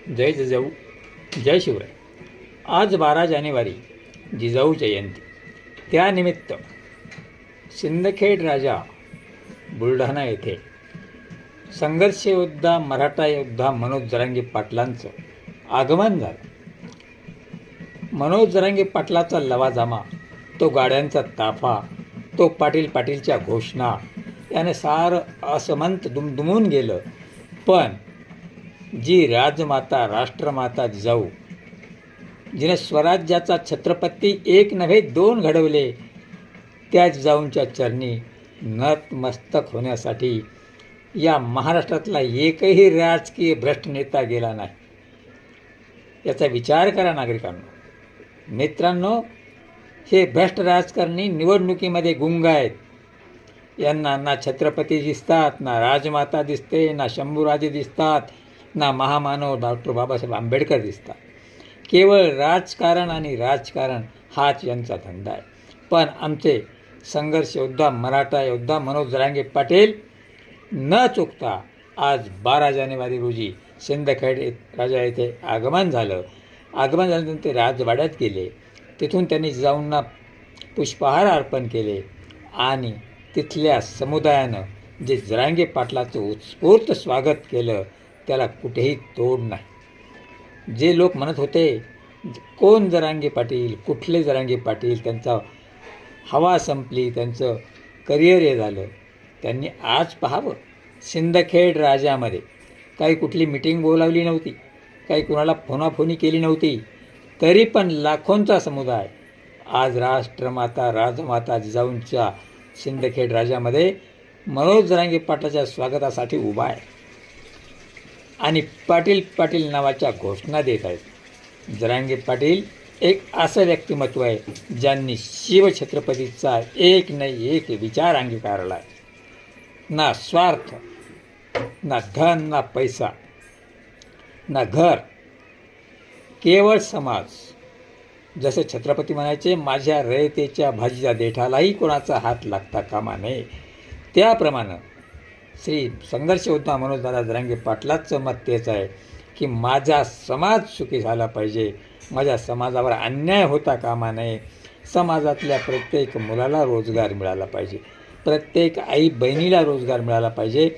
जय जिजाऊ, जय शिवराय. आज 12 जानेवारी जिजाऊ जयंती. त्यानिमित्त सिंदखेड राजा बुलढाणा येथे संघर्ष योद्धा मराठा योद्धा मनोज जरांगे पाटलांचं आगमन झालं. मनोज जरांगे पाटलाचा लवाजमा, तो गाड्यांचा ताफा, तो पाटील पाटीलच्या घोषणा याने सारं असमंत दुमदुमून गेलं. पण जी राजमाता राष्ट्रमाता जिजाऊ, जिने स्वराज्याचा छत्रपती एक नव्हे दोन घडवले, त्या जिजाऊंच्या चरणी नतमस्तक होण्यासाठी या महाराष्ट्रातला एकही राजकीय भ्रष्ट नेता गेला नाही. याचा विचार करा नागरिकांनो. मित्रांनो, हे भ्रष्ट राजकारणी निवडणुकीमध्ये गुंग आहेत. यांना ना छत्रपती दिसतात, ना राजमाता दिसते, ना शंभूराजे दिसतात, ना महामानव डॉक्टर बाबासाहेब आंबेडकर दिसतात. केवळ राजकारण आणि राजकारण हाच यांचा धंदा आहे. पण आमचे संघर्ष योद्धा मराठा योद्धा मनोज जरांगे पाटील न चुकता आज 12 जानेवारी रोजी सिंदखेड राजा येथे आगमन झालं. आगमन झाल्यानंतर ते राजवाड्यात गेले. तिथून त्यांनी जिजाऊंना पुष्पहार अर्पण केले आणि तिथल्या समुदायानं जे जरांगे पाटलाचं उत्स्फूर्त स्वागत केलं त्याला कुठेही तोड नाही. जे लोक म्हणत होते कोण जरांगे पाटील, कुठले जरांगे पाटील, त्यांचा हवा संपली, त्यांचं करिअर हे झालं, त्यांनी आज पाहावं. सिंदखेड राजामध्ये काही कुठली मिटिंग बोलावली नव्हती, काही कुणाला फोनाफोनी केली नव्हती, तरी पण लाखोंचा समुदाय आज राष्ट्रमाता राजमाता जिजाऊंच्या सिंदखेड राजामध्ये मनोज जरांगे पाटलाच्या स्वागतासाठी उभा आहे आणि पाटील पाटील नावाच्या घोषणा देत आहेत. जरांगे पाटील एक असं व्यक्तिमत्व आहे ज्यांनी शिवछत्रपतीचा एक नाही एक विचार अंगीकारला आहे. ना स्वार्थ, ना धन, ना पैसा, ना घर, केवळ समाज. जसे छत्रपती म्हणायचे, माझ्या रयतेच्या भाजीच्या देठालाही कोणाचा हात लागता कामा नये, त्याप्रमाणे श्री संघर्ष योद्धा मनोजदादा जरांगे पाटलाचं मत तेच आहे की माझा समाज सुखी झाला पाहिजे, माझ्या समाजावर अन्याय होता कामा नये, समाजातल्या प्रत्येक मुलाला रोजगार मिळाला पाहिजे, प्रत्येक आई बहिणीला रोजगार मिळाला पाहिजे,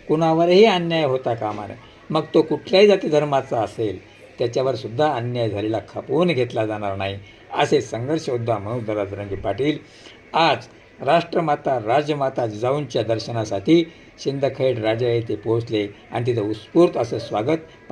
कुणावरही अन्याय होता कामा नये. मग तो कुठल्याही जाती धर्माचा असेल त्याच्यावर सुद्धा अन्याय झालेला खपवून घेतला जाणार नाही, असे संघर्ष योद्धा मनोजदादा जरांगे पाटील आज राष्ट्रमाता राजमाता जिजाऊंच्या दर्शनासाठी सिंदखेड राजा येथे पोहोचले आणि तिथं उत्स्फूर्त असं स्वागत